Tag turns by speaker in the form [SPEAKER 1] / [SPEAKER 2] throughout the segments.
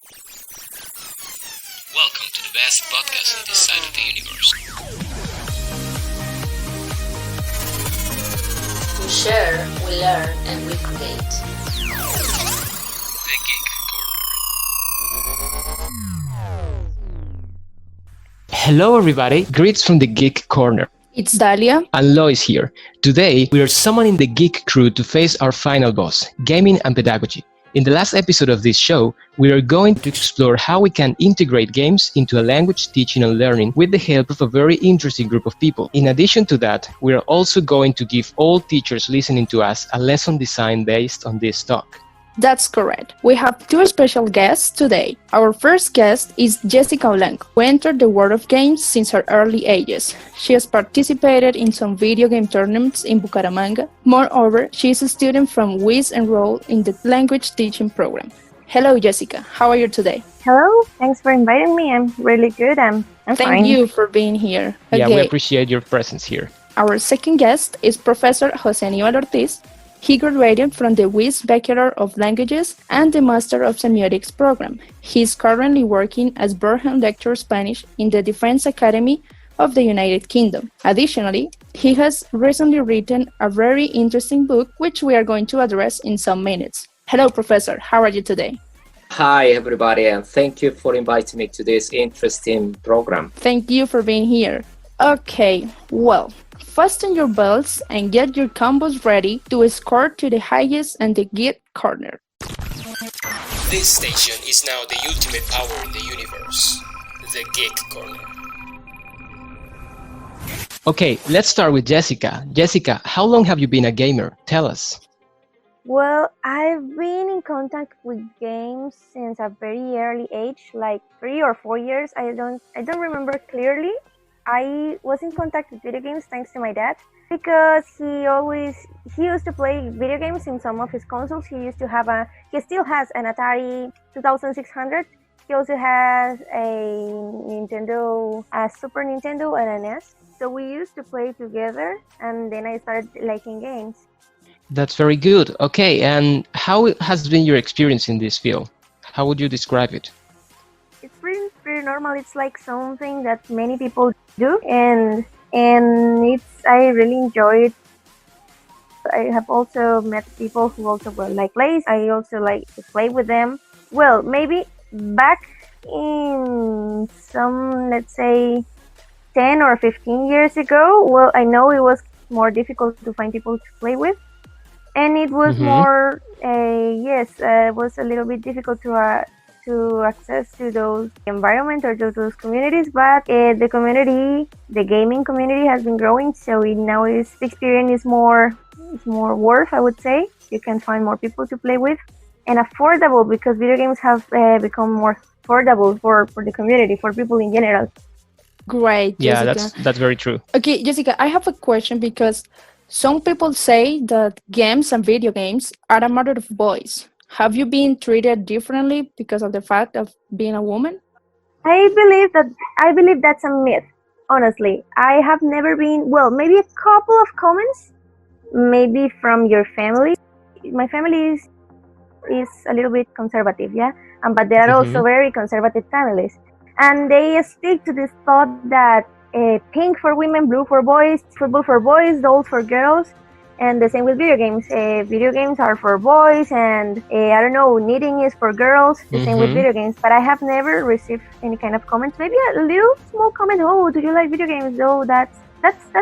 [SPEAKER 1] Welcome to the best podcast on this side of the universe.
[SPEAKER 2] We share, we learn, and we create.
[SPEAKER 1] The Geek Corner. Hello everybody, greets from the Geek Corner.
[SPEAKER 3] It's Dalia.
[SPEAKER 1] And Lois here. Today, we are summoning the Geek crew to face our final boss, gaming and pedagogy. In the last episode of this show, we are going to explore how we can integrate games into a language teaching and learning with the help of a very interesting group of people. In addition to that, we are also going to give all teachers listening to us a lesson design based on this talk.
[SPEAKER 3] That's correct. We have two special guests today. Our first guest is Jessica Blanco, who entered the world of games since her early ages. She has participated in some video game tournaments in Bucaramanga. Moreover, she is a student from WIS enrolled in the language teaching program. Hello, Jessica. How are you today?
[SPEAKER 4] Hello. Thanks for inviting me. I'm really good. I'm fine.
[SPEAKER 3] Thank you for being here.
[SPEAKER 1] Yeah, we appreciate your presence here.
[SPEAKER 3] Our second guest is Professor Jose Aníbal Ortiz. He graduated from the WIS Bachelor of Languages and the Master of Semiotics program. He is currently working as Burhan Lecturer Spanish in the Defense Academy of the United Kingdom. Additionally, he has recently written a very interesting book, which we are going to address in some minutes. Hello, Professor. How are you today?
[SPEAKER 5] Hi, everybody, and thank you for inviting me to this interesting program.
[SPEAKER 3] Thank you for being here. Okay, well, fasten your belts and get your combos ready to escort to the highest and the Geek Corner.
[SPEAKER 1] This station is now the ultimate power in the universe, the Geek Corner. Okay, let's start with Jessica. Jessica, how long have you been a gamer? Tell us.
[SPEAKER 4] Well, I've been in contact with games since a very early age, like 3 or 4 years. I don't remember clearly. I was in contact with video games thanks to my dad because he used to play video games in some of his consoles. He still has an Atari 2600. He also has a Super Nintendo and an NES. So we used to play together, and then I started liking games.
[SPEAKER 1] That's very good. Okay, and how has been your experience in this field? How would you describe it?
[SPEAKER 4] It's pretty normal. It's like something that many people do, and I really enjoy it. I have also met people who also like plays. I also like to play with them. Well, maybe back in some, let's say, 10 or 15 years ago, well, I know it was more difficult to find people to play with. And it was more, it was a little bit difficult to access to those environments or to those communities, but the gaming community has been growing, so the experience is more worth, I would say. You can find more people to play with, and affordable, because video games have become more affordable for the community, for people in general.
[SPEAKER 3] Great,
[SPEAKER 1] yeah,
[SPEAKER 3] Jessica.
[SPEAKER 1] that's very true.
[SPEAKER 3] Okay, Jessica, I have a question because some people say that games and video games are a matter of boys. Have you been treated differently because of the fact of being a woman?
[SPEAKER 4] I believe that's a myth, honestly. I have never been, well, maybe a couple of comments, maybe from your family. My family is a little bit conservative, yeah? But they are also very conservative families. And they stick to this thought that pink for women, blue for boys, football for boys, dolls for girls. And the same with video games. Video games are for boys, and knitting is for girls. The same with video games. But I have never received any kind of comments. Maybe a little small comment. Oh, do you like video games? Oh, that's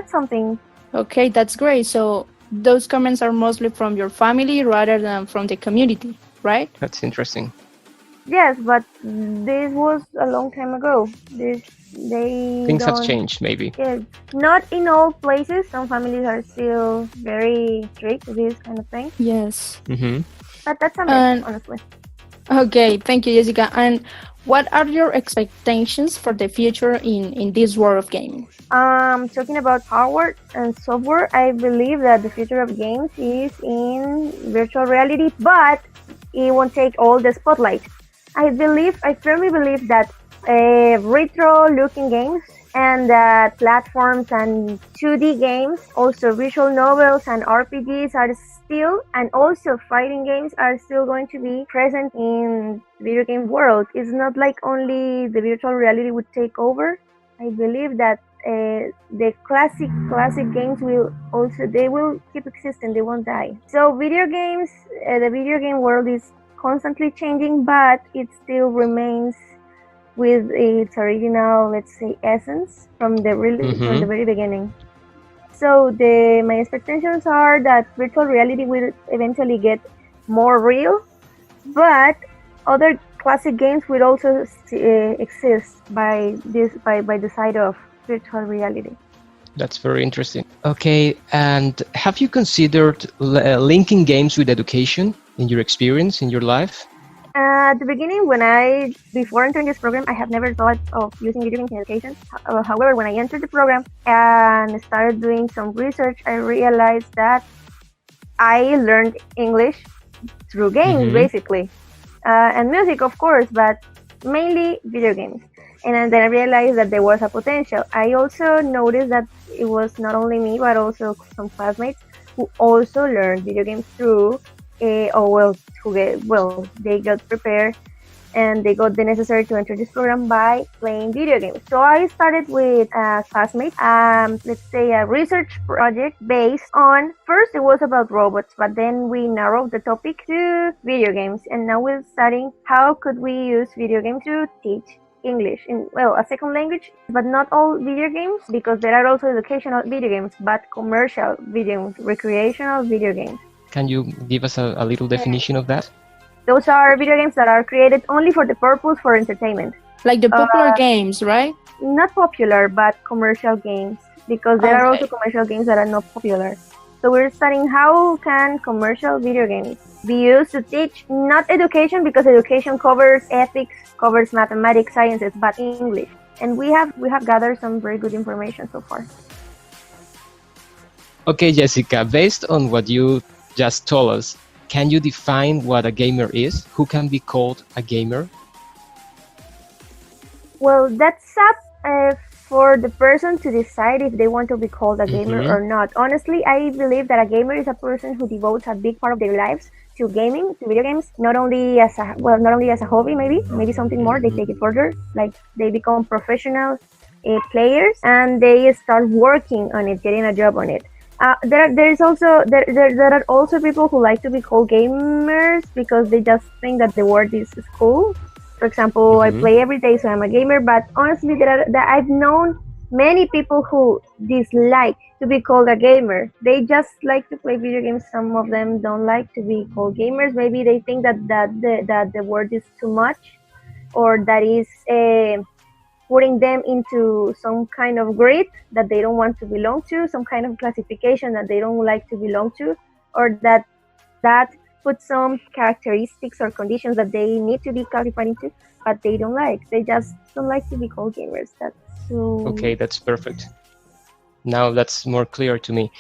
[SPEAKER 4] something.
[SPEAKER 3] Okay, that's great. So those comments are mostly from your family rather than from the community, right?
[SPEAKER 1] That's interesting.
[SPEAKER 4] Yes, but this was a long time ago.
[SPEAKER 1] Things have changed, maybe.
[SPEAKER 4] Yeah, not in all places. Some families are still very strict with this kind of thing.
[SPEAKER 3] Yes.
[SPEAKER 4] But that's a myth, honestly.
[SPEAKER 3] Okay, thank you, Jessica. And what are your expectations for the future in this world of gaming?
[SPEAKER 4] Talking about hardware and software, I believe that the future of games is in virtual reality, but it won't take all the spotlight. I firmly believe that retro-looking games, and that platforms and 2D games, also visual novels and RPGs are still, and also fighting games are still going to be present in the video game world. It's not like only the virtual reality would take over. I believe that the classic games will keep existing. They won't die. So video games, the video game world is constantly changing, but it still remains with its original, let's say, essence from the very beginning. So my expectations are that virtual reality will eventually get more real, but other classic games will also exist by the side of virtual reality.
[SPEAKER 1] That's very interesting. Okay, and have you considered linking games with education in your experience, in your life?
[SPEAKER 4] At the beginning, before entering this program, I have never thought of using video games in education. However, when I entered the program and started doing some research, I realized that I learned English through games, basically, and music, of course, but mainly video games. And then I realized that there was a potential. I also noticed that it was not only me, but also some classmates who also learned video games through they got prepared and they got the necessary to enter this program by playing video games. So I started with a classmate, let's say a research project based on, first it was about robots, but then we narrowed the topic to video games, and now we're studying how could we use video games to teach English in, a second language, but not all video games, because there are also educational video games, but commercial video games, recreational video games.
[SPEAKER 1] Can you give us a little definition of that?
[SPEAKER 4] Those are video games that are created only for the purpose for entertainment.
[SPEAKER 3] Like the popular games, right?
[SPEAKER 4] Not popular, but commercial games, because there are also commercial games that are not popular. So we're studying how can commercial video games be used to teach, not education, because education covers ethics, covers mathematics, sciences, but English. And we have gathered some very good information so far.
[SPEAKER 1] Okay, Jessica, based on what you just told us, can you define what a gamer is? Who can be called a gamer?
[SPEAKER 4] Well, that's up for the person to decide if they want to be called a gamer or not. Honestly, I believe that a gamer is a person who devotes a big part of their lives to gaming, to video games, not only as a hobby, maybe something more. They take it further, like they become professional players and they start working on it, getting a job on it. There are also people who like to be called gamers because they just think that the word is cool. For example, I play every day, so I'm a gamer. But honestly, I've known many people who dislike to be called a gamer. They just like to play video games. Some of them don't like to be called gamers. Maybe they think that the word is too much, or that is putting them into some kind of grid that they don't want to belong to, some kind of classification that they don't like to belong to, or that puts some characteristics or conditions that they need to be classified into, but they don't like. They just don't like to be called gamers.
[SPEAKER 1] Okay, that's perfect. Now that's more clear to me.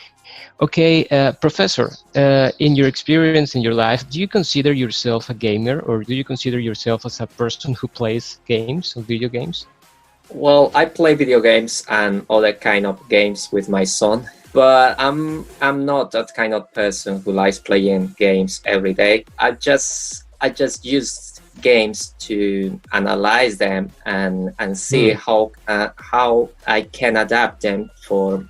[SPEAKER 1] Okay, Professor, in your experience in your life, do you consider yourself a gamer, or do you consider yourself as a person who plays games or video games?
[SPEAKER 5] Well, I play video games and other kind of games with my son, but I'm not that kind of person who likes playing games every day. I just use games to analyze them and see how I can adapt them for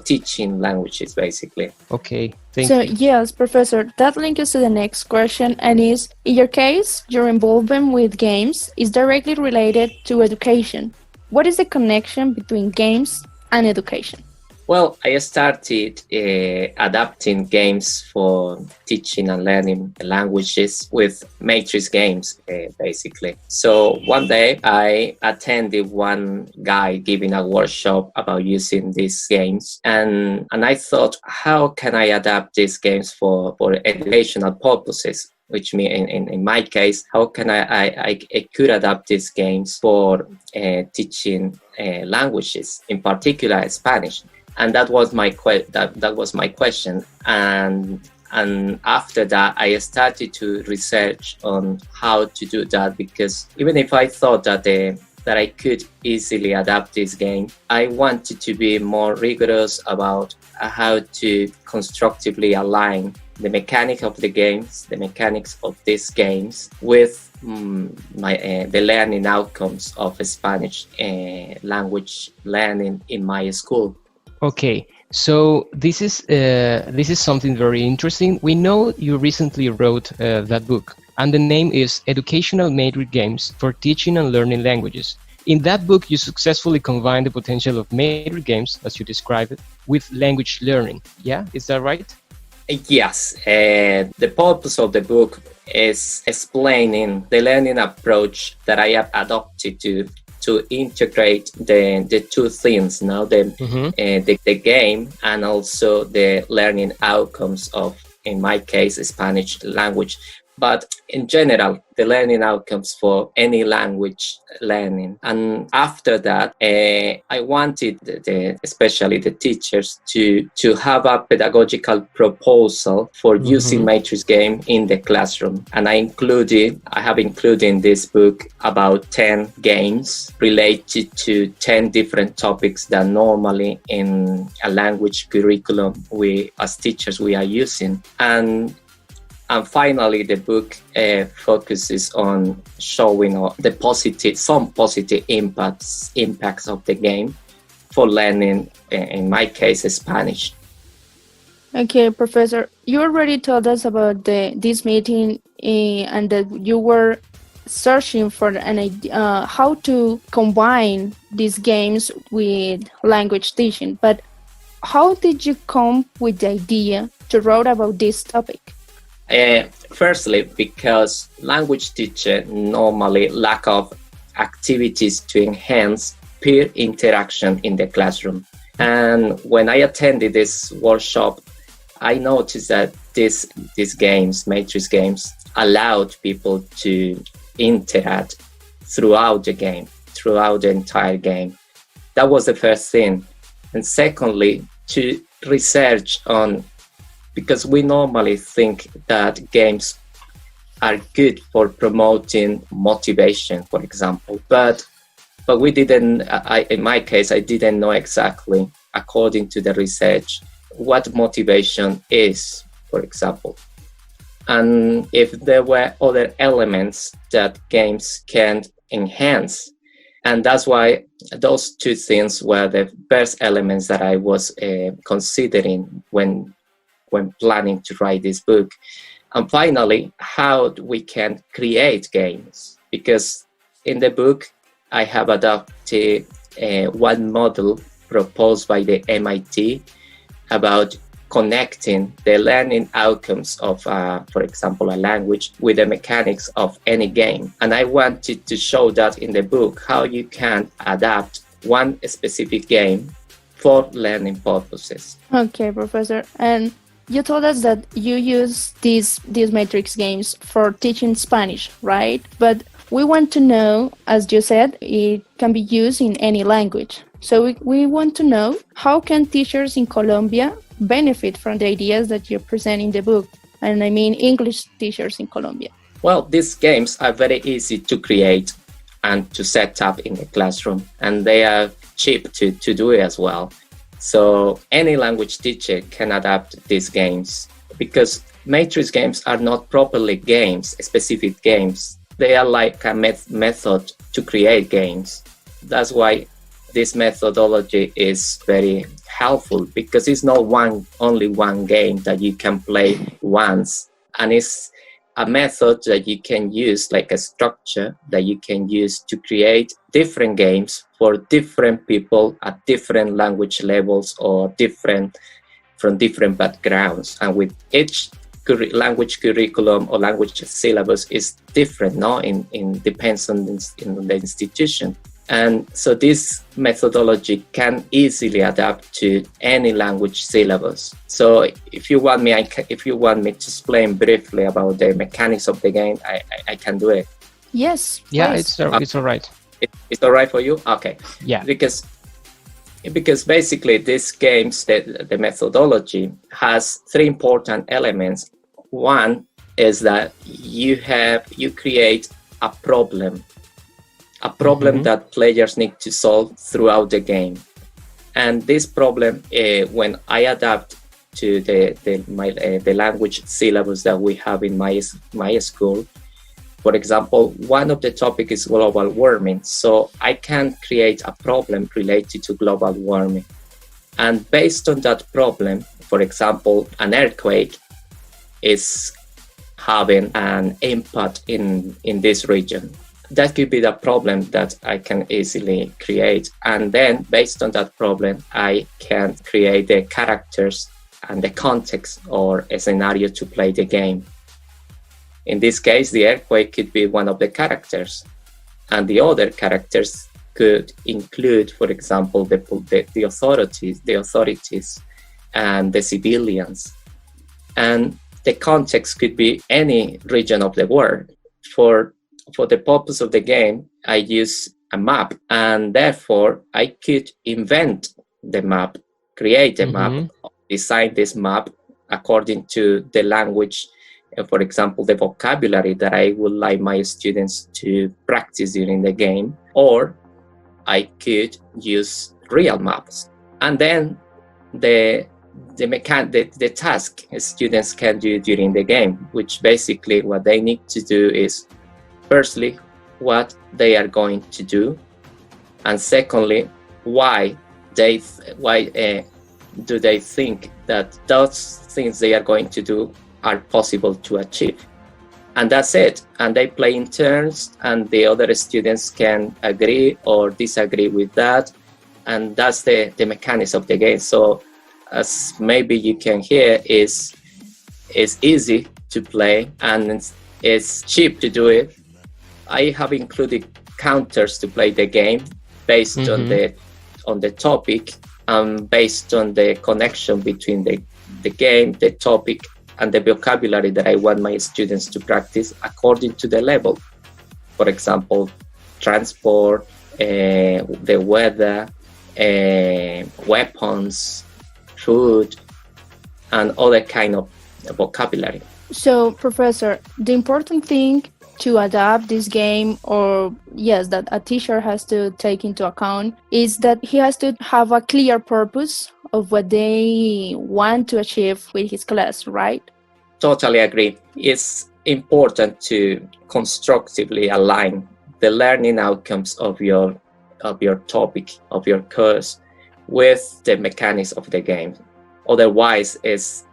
[SPEAKER 5] teaching languages, basically.
[SPEAKER 1] Okay, thank
[SPEAKER 3] you. So
[SPEAKER 1] yes,
[SPEAKER 3] Professor, that links us to the next question, and is, in your case, your involvement with games is directly related to education. What is the connection between games and education?
[SPEAKER 5] Well, I started adapting games for teaching and learning languages with matrix games, basically. So one day I attended one guy giving a workshop about using these games, and I thought, how can I adapt these games for educational purposes? Which means, in my case, how can I could adapt these games for teaching languages, in particular Spanish. And that was my question, and And after that, I started to research on how to do that, because even if I thought that I could easily adapt this game, I wanted to be more rigorous about how to constructively align the mechanic of the games, the mechanics of these games, with the learning outcomes of Spanish language learning in my school.
[SPEAKER 1] Okay, so this is something very interesting. We know you recently wrote that book, and the name is Educational Matrix Games for Teaching and Learning Languages. In that book, you successfully combine the potential of matrix games, as you described it, with language learning. Yeah, is that right?
[SPEAKER 5] Yes, the purpose of the book is explaining the learning approach that I have adopted to integrate the two things, the game and also the learning outcomes of, in my case, Spanish language. But in general, the learning outcomes for any language learning. And after that, I wanted especially the teachers to have a pedagogical proposal for using matrix game in the classroom. And I have included in this book about 10 games related to 10 different topics that normally in a language curriculum we as teachers we are using. And finally, the book focuses on showing some positive impacts of the game for learning, in my case, Spanish.
[SPEAKER 3] Okay, Professor, you already told us about this meeting and that you were searching for an idea how to combine these games with language teaching. But how did you come with the idea to write about this topic?
[SPEAKER 5] Firstly, because language teachers normally lack of activities to enhance peer interaction in the classroom. And when I attended this workshop, I noticed that these games, matrix games, allowed people to interact throughout the entire game. That was the first thing. And secondly, to research on, because we normally think that games are good for promoting motivation, for example, but we didn't. In my case, I didn't know exactly, according to the research, what motivation is, for example, and if there were other elements that games can enhance. And that's why those two things were the first elements that I was considering when planning to write this book. And finally, how we can create games, because in the book I have adopted one model proposed by the MIT about connecting the learning outcomes of, for example, a language with the mechanics of any game. And I wanted to show that in the book, how you can adapt one specific game for learning purposes.
[SPEAKER 3] Okay, Professor. And you told us that you use these matrix games for teaching Spanish, right? But we want to know, as you said, it can be used in any language. So we want to know, how can teachers in Colombia benefit from the ideas that you present in the book? And I mean English teachers in Colombia.
[SPEAKER 5] Well, these games are very easy to create and to set up in the classroom, and they are cheap to do it as well. So any language teacher can adapt these games, because matrix games are not properly games, specific games. They are like a method to create games. That's why this methodology is very helpful, because it's not only one game that you can play once, and it's a method that you can use, like a structure that you can use to create different games for different people at different language levels or from different backgrounds. And with each language curriculum or language syllabus is different, no? In depends on the institution. And so this methodology can easily adapt to any language syllabus. So if you want me to explain briefly about the mechanics of the game, I can do it.
[SPEAKER 3] Yes.
[SPEAKER 1] Yeah,
[SPEAKER 3] please.
[SPEAKER 1] it's all right.
[SPEAKER 5] It's all right for you? Okay.
[SPEAKER 1] Yeah.
[SPEAKER 5] Because Because basically these games, the methodology has three important elements. One is that you create a problem that players need to solve throughout the game. And this problem, when I adapt to the language syllabus that we have in my school, for example, one of the topics is global warming. So I can create a problem related to global warming. And based on that problem, for example, an earthquake is having an impact in this region. That could be the problem that I can easily create. And then based on that problem, I can create the characters and the context or a scenario to play the game. In this case, the earthquake could be one of the characters, and the other characters could include, for example, the authorities, and the civilians. And the context could be any region of the world. For the purpose of the game, I use a map, and therefore I could invent the map, create a map, design this map according to the language. For example, the vocabulary that I would like my students to practice during the game, or I could use real maps. And then the task students can do during the game, which basically what they need to do is, firstly, what they are going to do, and secondly, why do they think that those things they are going to do are possible to achieve. And that's it. And they play in turns, and the other students can agree or disagree with that. And that's the mechanics of the game. So as maybe you can hear, is easy to play and it's cheap to do it. I have included counters to play the game based on the topic and based on the connection between the game, the topic, and the vocabulary that I want my students to practice according to the level. For example, transport, the weather, weapons, food, and other kind of vocabulary.
[SPEAKER 3] So, Professor, the important thing to adapt this game, or yes, that a teacher has to take into account, is that he has to have a clear purpose of what they want to achieve with his class, right?
[SPEAKER 5] Totally agree. It's important to constructively align the learning outcomes of your topic, of your course, with the mechanics of the game. Otherwise, it's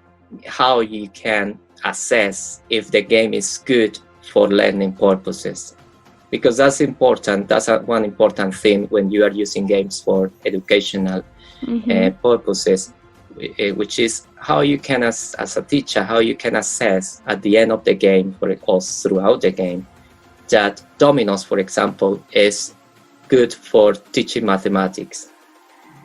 [SPEAKER 5] how you can assess if the game is good for learning purposes, because that's important. That's one important thing when you are using games for educational purposes, which is how you can, as a teacher, how you can assess at the end of the game or throughout the game that dominoes, for example, is good for teaching mathematics.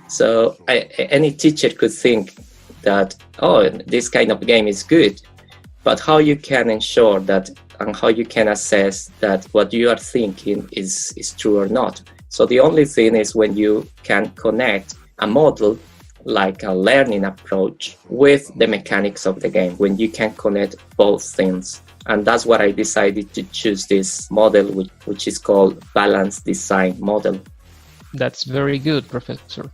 [SPEAKER 5] So any teacher could think that, oh, this kind of game is good, but how you can ensure that and how you can assess that what you are thinking is true or not. So the only thing is when you can connect a model like a learning approach with the mechanics of the game, when you can connect both things. And that's what I decided to choose this model, which is called balanced design model.
[SPEAKER 1] That's very good, Professor.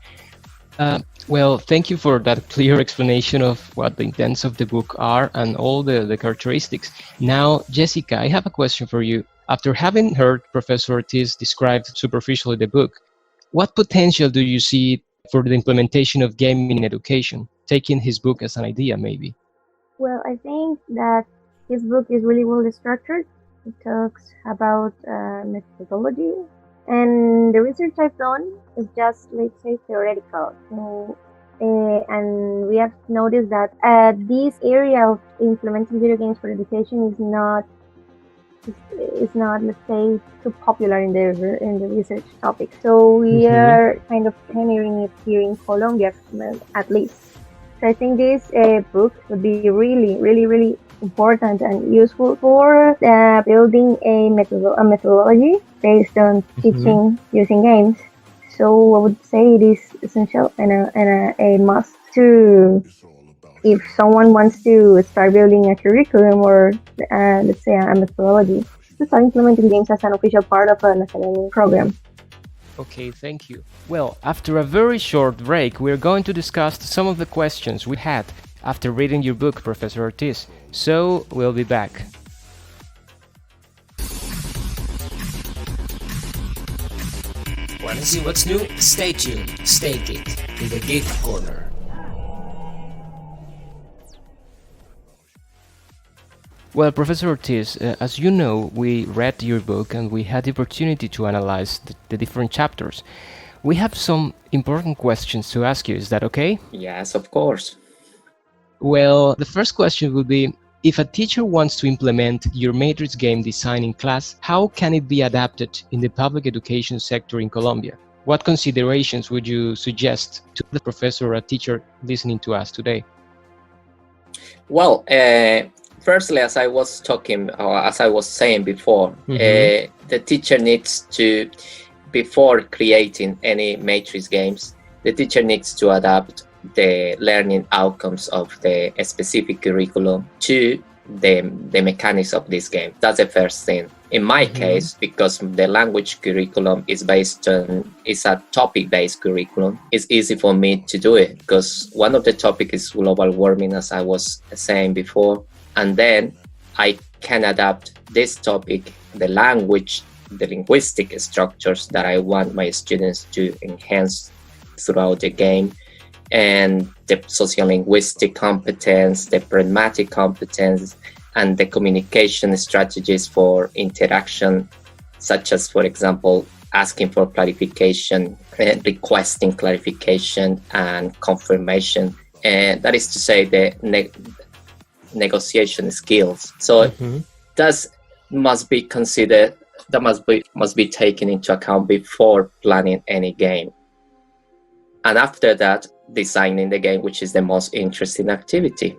[SPEAKER 1] Well, thank you for that clear explanation of what the intents of the book are and all the characteristics. Now, Jessica, I have a question for you. After having heard Professor Ortiz describe superficially the book, what potential do you see for the implementation of gaming in education, taking his book as an idea, maybe?
[SPEAKER 4] Well, I think that his book is really well structured. It talks about methodology, and the research I've done is just, let's say, theoretical. And we have noticed that this area of implementing video games for education is not, let's say, too popular in the research topic. So we are kind of pioneering it here in Colombia, at least. So I think this book would be really, really, really important and useful for building a methodology based on teaching using games. So I would say it is essential and a must to, if someone wants to start building a curriculum or let's say a methodology, to start implementing games as an official part of an academic program.
[SPEAKER 1] Okay, thank you. Well, after a very short break, we're going to discuss some of the questions we had after reading your book, Professor Ortiz. So, we'll be back.
[SPEAKER 6] Want to see what's new? Stay tuned. Stay Geek in the Geek Corner.
[SPEAKER 1] Well, Professor Ortiz, as you know, we read your book and we had the opportunity to analyze the different chapters. We have some important questions to ask you. Is that okay?
[SPEAKER 5] Yes, of course.
[SPEAKER 1] Well, the first question would be, if a teacher wants to implement your Matrix game design in class, how can it be adapted in the public education sector in Colombia? What considerations would you suggest to the professor or a teacher listening to us today?
[SPEAKER 5] Well, firstly, as I was saying before, the teacher needs to, before creating any Matrix games, the teacher needs to adapt the learning outcomes of the specific curriculum to the mechanics of this game. That's the first thing. In my case, because the language curriculum is a topic-based curriculum, it's easy for me to do it because one of the topics is global warming, as I was saying before, and then I can adapt this topic, the language, the linguistic structures that I want my students to enhance throughout the game, and the sociolinguistic competence, the pragmatic competence, and the communication strategies for interaction, such as, for example, asking for clarification, requesting clarification, and confirmation. And that is to say, the negotiation skills. So that must be considered. That must be taken into account before planning any game. And after that, designing the game, which is the most interesting activity.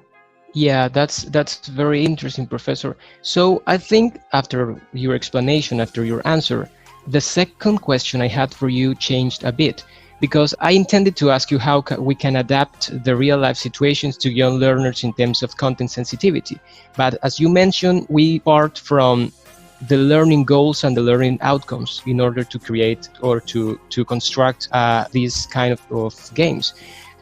[SPEAKER 1] Yeah, that's very interesting, Professor. So I think after your explanation, after your answer, the second question I had for you changed a bit, because I intended to ask you how we can adapt the real-life situations to young learners in terms of content sensitivity. But as you mentioned, we part from the learning goals and the learning outcomes in order to create or to construct these kind of games.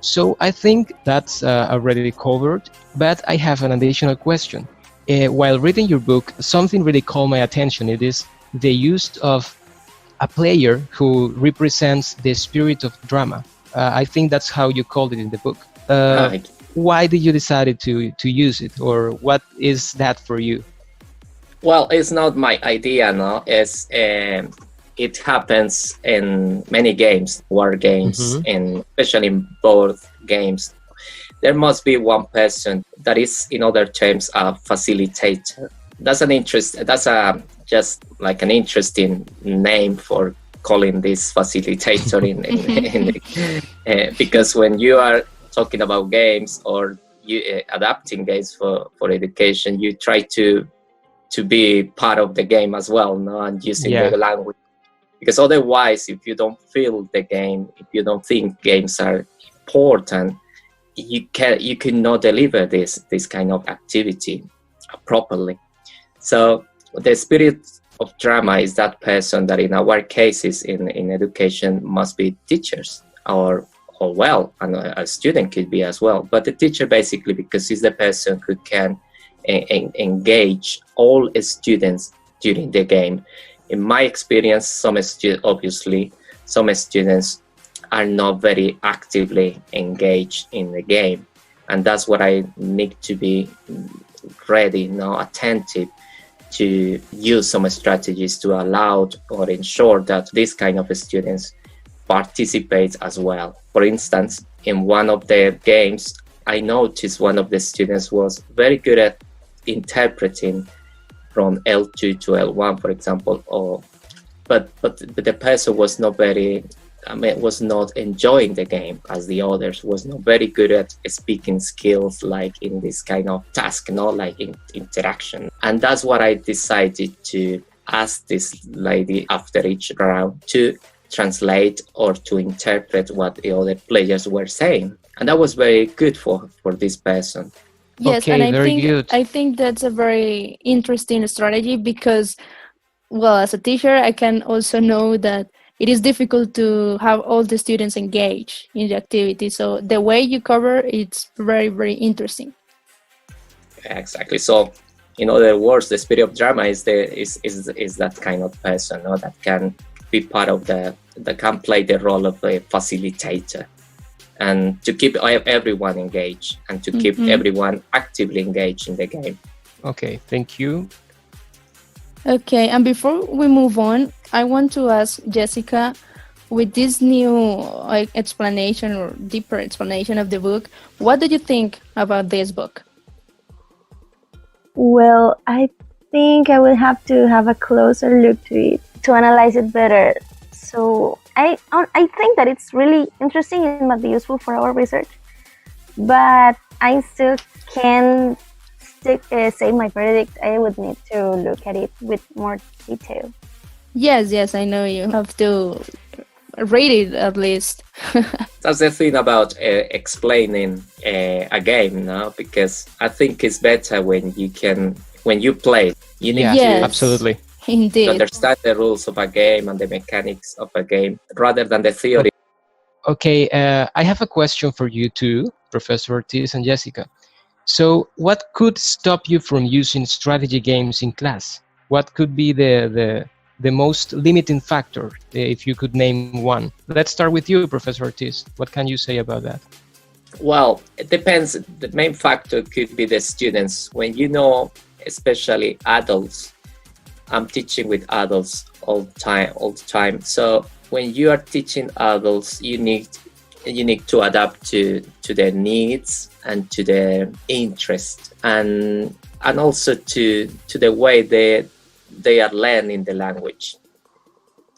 [SPEAKER 1] So I think that's already covered, but I have an additional question. While reading your book, something really caught my attention. It is the use of a player who represents the spirit of drama. I think that's how you called it in the book. Why did you decide to use it, or what is that for you?
[SPEAKER 5] Well, it's not my idea, no. It happens in many games, war games, and especially in board games. There must be one person that is, in other terms, a facilitator. That's just like an interesting name for calling this facilitator because when you are talking about games or you adapting games for education, you try to be part of the game as well, no? And using the language, because otherwise, if you don't feel the game, if you don't think games are important, you cannot deliver this kind of activity properly. So the spirit of drama is that person that, in our cases in education, must be teachers or well, and a student could be as well. But the teacher, basically, because he's the person who can engage all students during the game. In my experience, some students are not very actively engaged in the game, and that's what I need to be ready, attentive to use some strategies to allow or ensure that this kind of students participate as well. For instance, in one of the games, I noticed one of the students was very good at interpreting from L2 to L1, for example, but the person was not enjoying the game as the others, was not very good at speaking skills, like in this kind of task, like in interaction. And that's what I decided to ask this lady after each round to translate or to interpret what the other players were saying. And that was very good for this person.
[SPEAKER 3] Yes,
[SPEAKER 1] Okay,
[SPEAKER 3] and I
[SPEAKER 1] very
[SPEAKER 3] think
[SPEAKER 1] good.
[SPEAKER 3] I think that's a very interesting strategy because, well, as a teacher, I can also know that it is difficult to have all the students engage in the activity. So the way you cover it's very, very interesting.
[SPEAKER 5] Exactly. So, in other words, the spirit of drama is that kind of person, no? That can be part of that can play the role of a facilitator, and to keep everyone engaged and to keep everyone actively engaged in the game.
[SPEAKER 1] Okay, thank you.
[SPEAKER 3] Okay, and before we move on, I want to ask Jessica, with this new explanation or deeper explanation of the book, what do you think about this book?
[SPEAKER 4] Well, I think I will have to have a closer look to it to analyze it better. So I think that it's really interesting and might be useful for our research, but I still can't say my verdict. I would need to look at it with more detail.
[SPEAKER 3] Yes, I know you have to read it at least.
[SPEAKER 5] That's the thing about explaining a game, no? Because I think it's better when you play. You need
[SPEAKER 3] Yes.
[SPEAKER 1] Absolutely.
[SPEAKER 5] to
[SPEAKER 3] Indeed.
[SPEAKER 5] understand the rules of a game and the mechanics of a game rather than the theory.
[SPEAKER 1] Okay, I have a question for you too, Professor Ortiz and Jessica. So, what could stop you from using strategy games in class? What could be the most limiting factor, if you could name one? Let's start with you, Professor Ortiz. What can you say about that?
[SPEAKER 5] Well, it depends. The main factor could be the students. When you know, especially adults, I'm teaching with adults all the time. So when you are teaching adults, you need to adapt to their needs and to their interest, and also to the way they are learning the language,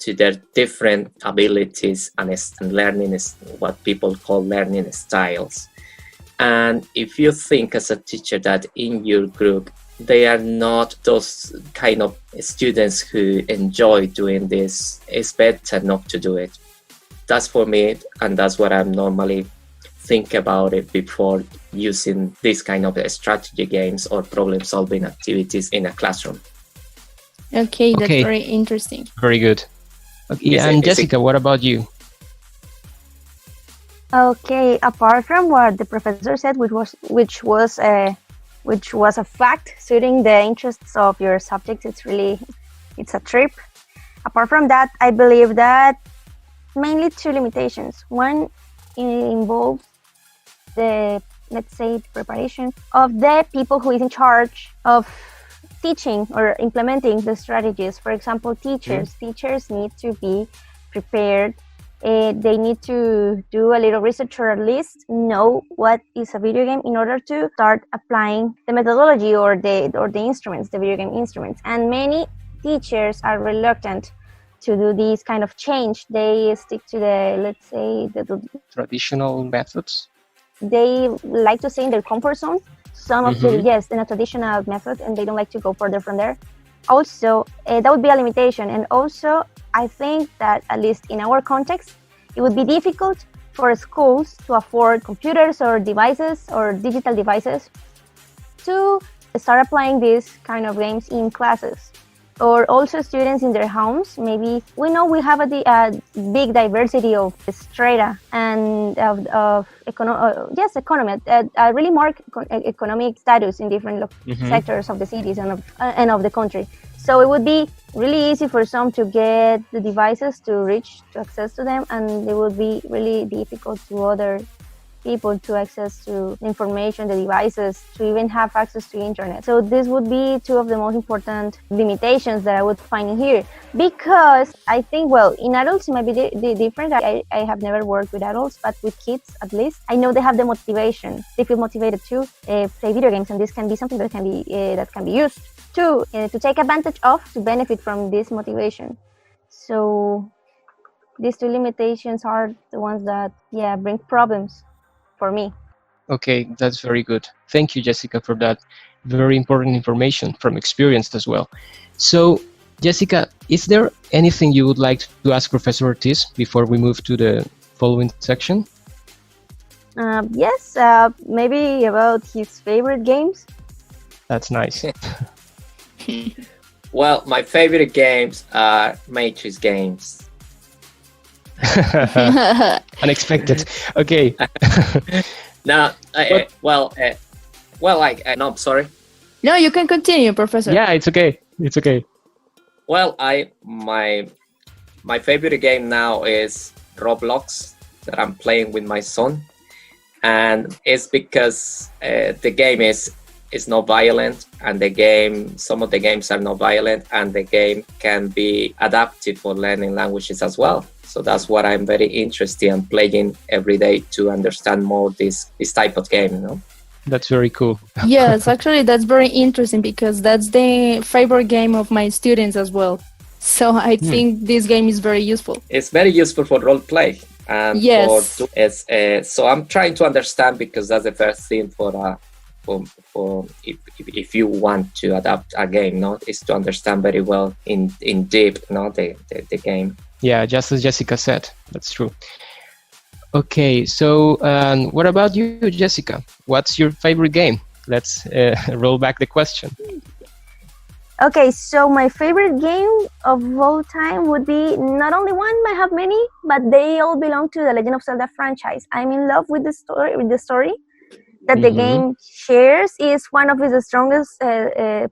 [SPEAKER 5] to their different abilities and learning is what people call learning styles. And if you think as a teacher that in your group they are not those kind of students who enjoy doing this, it's better not to do it. That's for me, and that's what I normally think about it before using this kind of strategy games or problem solving activities in a classroom.
[SPEAKER 3] Okay, that's
[SPEAKER 1] Okay.
[SPEAKER 3] very interesting.
[SPEAKER 1] Very good. Okay,
[SPEAKER 5] Is it-
[SPEAKER 1] and
[SPEAKER 5] is it-
[SPEAKER 1] Jessica, what about you?
[SPEAKER 4] Okay, apart from what the professor said, which was a fact, suiting the interests of your subject, it's a trip. Apart from that, I believe that mainly two limitations. One involves let's say, preparation of the people who is in charge of teaching or implementing the strategies. For example, teachers need to be prepared. They need to do a little research or at least know what is a video game in order to start applying the methodology or the instruments, the video game instruments. And many teachers are reluctant to do this kind of change. They stick to let's say,
[SPEAKER 1] Traditional methods?
[SPEAKER 4] they like to stay in their comfort zone. Some of in a traditional method, and they don't like to go further from there. Also, that would be a limitation. And also, I think that at least in our context, it would be difficult for schools to afford computers or devices or digital devices to start applying these kind of games in classes. Or also students in their homes. Maybe we know we have a big diversity of strata and of economy, really marked economic status in different sectors of the cities and of the country. So it would be really easy for some to get the devices to access to them, and it would be really difficult to other people to access to information, the devices, to even have access to internet. So this would be two of the most important limitations that I would find in here. Because I think, well, in adults it might be different. I have never worked with adults, but with kids at least, I know they have the motivation. They feel motivated to play video games, and this can be something that can be used to take advantage of, to benefit from this motivation. So these two limitations are the ones that bring problems for me.
[SPEAKER 1] Okay, that's very good. Thank you, Jessica, for that very important information from experience as well. So, Jessica, is there anything you would like to ask Professor Ortiz before we move to the following section?
[SPEAKER 4] Yes, maybe about his favorite games.
[SPEAKER 1] That's nice.
[SPEAKER 5] Well, my favorite games are Matrix games.
[SPEAKER 1] Unexpected. Okay.
[SPEAKER 5] Now, no, sorry.
[SPEAKER 3] No, you can continue, Professor.
[SPEAKER 1] Yeah, it's okay. It's okay.
[SPEAKER 5] Well, my favorite game now is Roblox that I'm playing with my son, and it's because the game is not violent, and some of the games are not violent, and the game can be adapted for learning languages as well. So that's what I'm very interested in playing every day to understand more this type of game, you know.
[SPEAKER 1] That's very cool.
[SPEAKER 3] Yes, actually, that's very interesting because that's the favorite game of my students as well. So I think this game is very useful.
[SPEAKER 5] It's very useful for role play, and
[SPEAKER 3] yes,
[SPEAKER 5] so I'm trying to understand, because that's the first thing for if you want to adapt a game, no, is to understand very well in deep, no, the game.
[SPEAKER 1] Yeah, just as Jessica said, that's true. Okay, so what about you, Jessica? What's your favorite game? Let's roll back the question.
[SPEAKER 4] Okay, so my favorite game of all time would be not only one, I have many, but they all belong to the Legend of Zelda franchise. I'm in love with the story that the game shares. Is one of its strongest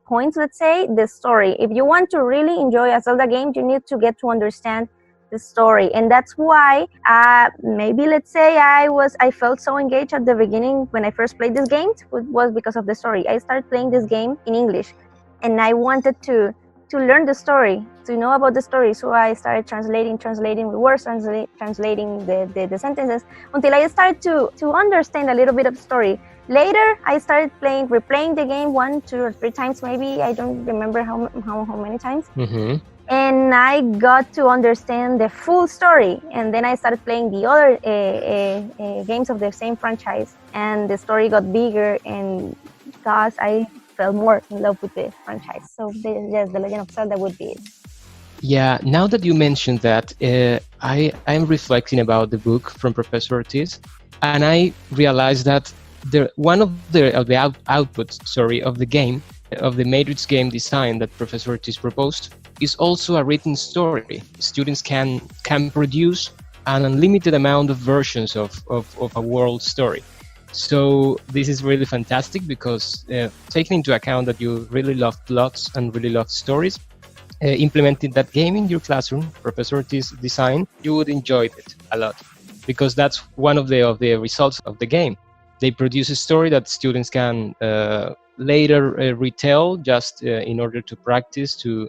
[SPEAKER 4] points, let's say, the story. If you want to really enjoy a Zelda game, you need to get to understand the story, and that's why maybe, let's say, I felt so engaged at the beginning when I first played this game. It was because of the story. I started playing this game in English, and I wanted to learn the story, to know about the story. So I started translating the words, translating the sentences, until I started to understand a little bit of the story. Later, I started replaying the game 1, 2, or 3 times, maybe. I don't remember how many times. And I got to understand the full story. And then I started playing the other games of the same franchise, and the story got bigger, and thus I fell more in love with the franchise. So yes, The Legend of Zelda would be it.
[SPEAKER 1] Yeah, now that you mentioned that, I am reflecting about the book from Professor Ortiz, and I realized that one of the outputs, of the game, of the Matrix game design that Professor Ortiz proposed, is also a written story. Students can produce an unlimited amount of versions of a world story. So this is really fantastic, because taking into account that you really love plots and really love stories, implementing that game in your classroom, Professor Ortiz design, you would enjoy it a lot, because that's one of the results of the game. They produce a story that students can later retell, just in order to practice, to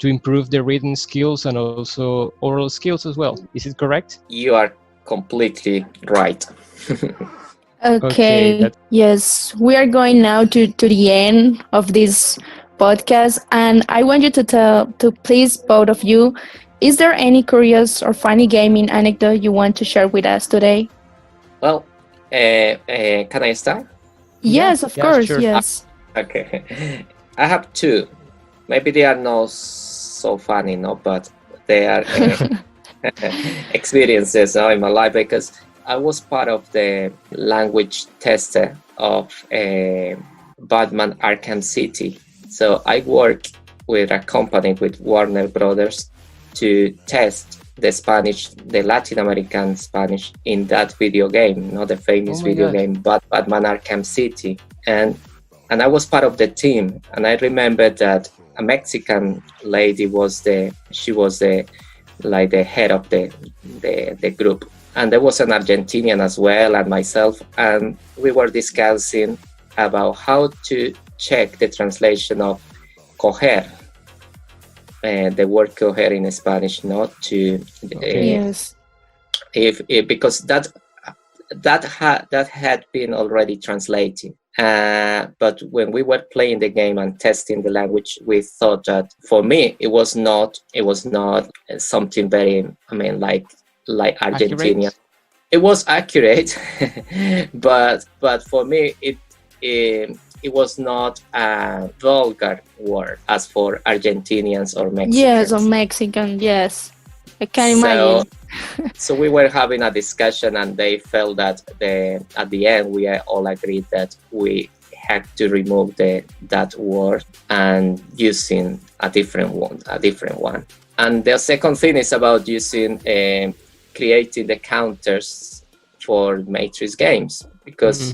[SPEAKER 1] improve their reading skills and also oral skills as well. Is it correct?
[SPEAKER 5] You are completely right.
[SPEAKER 3] Okay, yes, we are going now to the end of this podcast, and I want you to please, both of you, is there any curious or funny gaming anecdote you want to share with us today?
[SPEAKER 5] Well, can I start?
[SPEAKER 3] Yes, of course,
[SPEAKER 1] sure.
[SPEAKER 3] yes.
[SPEAKER 5] Okay, I have 2. Maybe they are not so funny, no, but they are experiences in my life, because I was part of the language tester of Batman Arkham City. So I work with a company, with Warner Brothers, to test the Latin American Spanish in that video game, the famous video game, Batman Arkham City. And I was part of the team, and I remember that a Mexican lady was the head of the group. And there was an Argentinian as well, and myself, and we were discussing about how to check the translation of coger, the word coger in Spanish, not to
[SPEAKER 3] Yes,
[SPEAKER 5] because that had been already translated. But when we were playing the game and testing the language, we thought that for me it was not something very, like Argentinian.
[SPEAKER 1] Accurate?
[SPEAKER 5] It was accurate, but for me it was not a vulgar word as for Argentinians or Mexicans.
[SPEAKER 3] Yes, or Mexican, yes. I can
[SPEAKER 5] So,
[SPEAKER 3] imagine.
[SPEAKER 5] so we were having a discussion, and they felt that at the end we all agreed that we had to remove that word and using a different one. And the second thing is about using creating the counters for Matrix games, because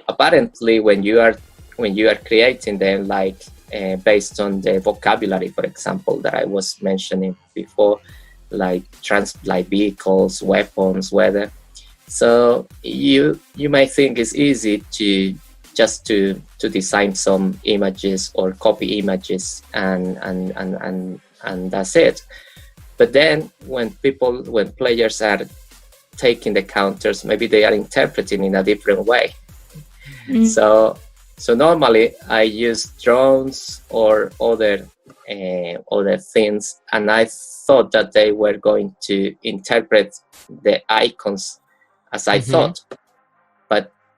[SPEAKER 5] apparently when you are creating them, like based on the vocabulary, for example, that I was mentioning before, like vehicles, weapons, weather. So you may think it's easy to just to design some images or copy images and that's it. But then when players are taking the counters, maybe they are interpreting in a different way. So normally I use drones or other things, and I thought that they were going to interpret the icons as I thought,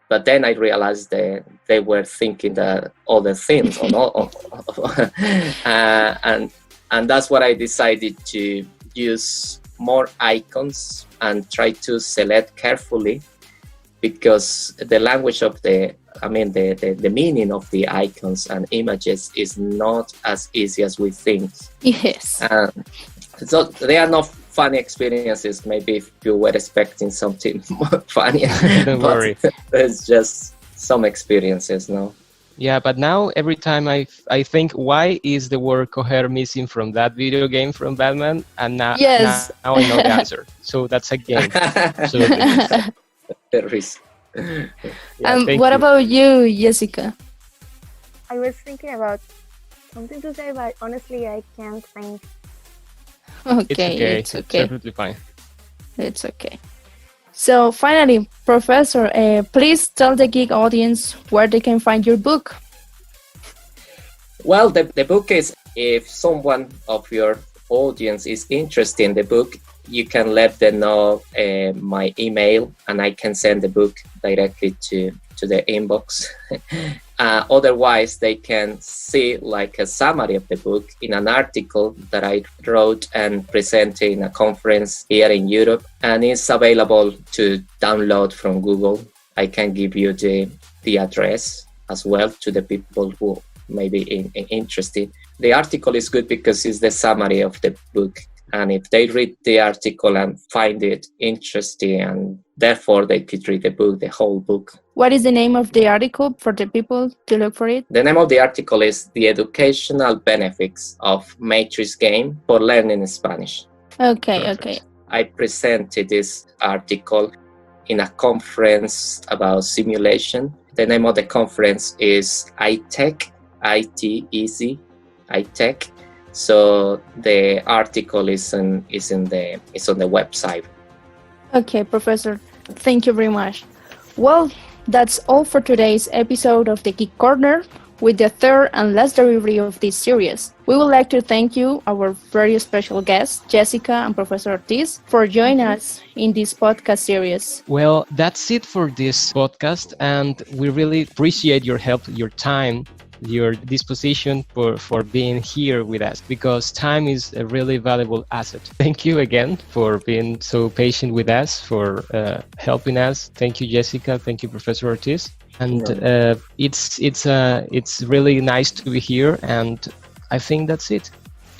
[SPEAKER 5] but then I realized they were thinking the other things and that's what I decided to use more icons and try to select carefully, because the language of the meaning of the icons and images is not as easy as we think.
[SPEAKER 3] Yes.
[SPEAKER 5] So they are not funny experiences. Maybe if you were expecting something more funny,
[SPEAKER 1] Don't worry.
[SPEAKER 5] It's just some experiences, no?
[SPEAKER 1] Yeah, but now every time I think, why is the word coger missing from that video game from Batman? And now I know the answer. So that's a game. Absolutely.
[SPEAKER 5] There is.
[SPEAKER 3] What about you, Jessica?
[SPEAKER 4] I was thinking about something to say, but honestly, I can't think.
[SPEAKER 3] Okay.
[SPEAKER 1] It's perfectly fine.
[SPEAKER 3] It's okay. So finally, Professor, please tell the Geek audience where they can find your book.
[SPEAKER 5] Well, the book is, if someone of your audience is interested in the book, you can let them know my email, and I can send the book directly to the inbox. Otherwise, they can see like a summary of the book in an article that I wrote and presented in a conference here in Europe, and it's available to download from Google. I can give you the address as well to the people who may be interested. The article is good because it's the summary of the book. And if they read the article and find it interesting, and therefore they could read the book, the whole book.
[SPEAKER 3] What is the name of the article for the people to look for it?
[SPEAKER 5] The name of the article is The Educational Benefits of Matrix Game for Learning Spanish.
[SPEAKER 3] Okay.
[SPEAKER 5] I presented this article in a conference about simulation. The name of the conference is ITEC, ITEC, ITEC. So the article is on the website.
[SPEAKER 3] Okay, Professor. Thank you very much. Well, that's all for today's episode of the Geek Corner, with the third and last delivery of this series. We would like to thank you, our very special guests, Jessica and Professor Ortiz, for joining us in this podcast series.
[SPEAKER 1] Well, that's it for this podcast, and we really appreciate your help, your time, your disposition for being here with us, because time is a really valuable asset. Thank you again for being so patient with us, for helping us. Thank you, Jessica. Thank you, Professor Ortiz. And it's really nice to be here, and I think that's it.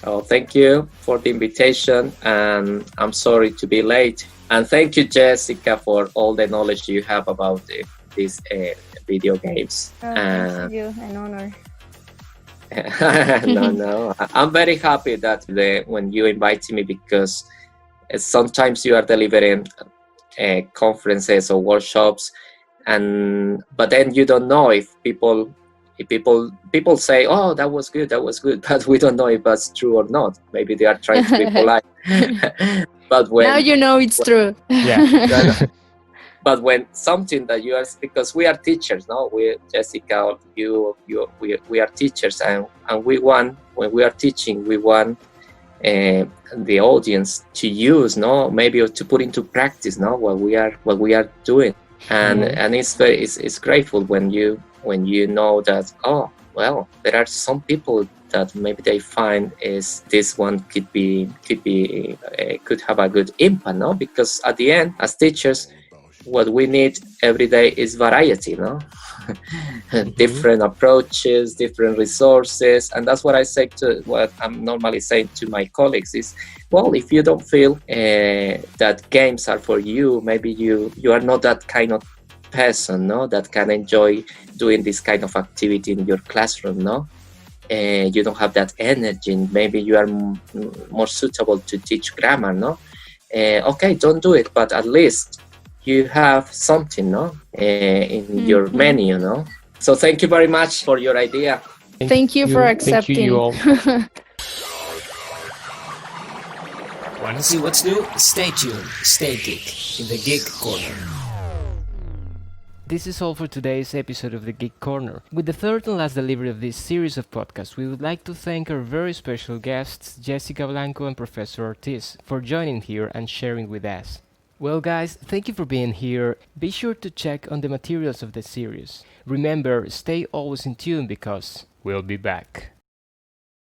[SPEAKER 5] Oh, thank you for the invitation, and I'm sorry to be late. And thank you, Jessica, for all the knowledge you have about these video games.
[SPEAKER 4] Thank you, an honor.
[SPEAKER 5] No. I'm very happy that when you invited me, because sometimes you are delivering conferences or workshops, but then you don't know if people say, "Oh, that was good," but we don't know if that's true or not. Maybe they are trying to be polite. But
[SPEAKER 3] now you know it's true.
[SPEAKER 1] Yeah.
[SPEAKER 5] But when something that you are, because we are teachers, no? Jessica, we are teachers, and we want, when we are teaching, we want the audience to use, no? Maybe to put into practice, no? What we are doing. and it's grateful when you know that, oh well, there are some people that maybe they find is this one could have a good impact, no? Because at the end, as teachers, what we need every day is variety, no? Different approaches, different resources, and that's what I'm normally saying to my colleagues is, well, if you don't feel that games are for you, maybe you are not that kind of person, no, that can enjoy doing this kind of activity in your classroom, no. You don't have that energy. Maybe you are more suitable to teach grammar, no. Okay, don't do it, but at least you have something, no, in your menu, no. So thank you very much for your idea.
[SPEAKER 3] Thank you for accepting.
[SPEAKER 1] Thank you all.
[SPEAKER 6] Want to see what's new? Stay tuned. Stay Geek in the Geek Corner.
[SPEAKER 1] This is all for today's episode of the Geek Corner. With the third and last delivery of this series of podcasts, we would like to thank our very special guests, Jessica Blanco and Professor Ortiz, for joining here and sharing with us. Well guys, thank you for being here. Be sure to check on the materials of the series. Remember, stay always in tune because we'll be back.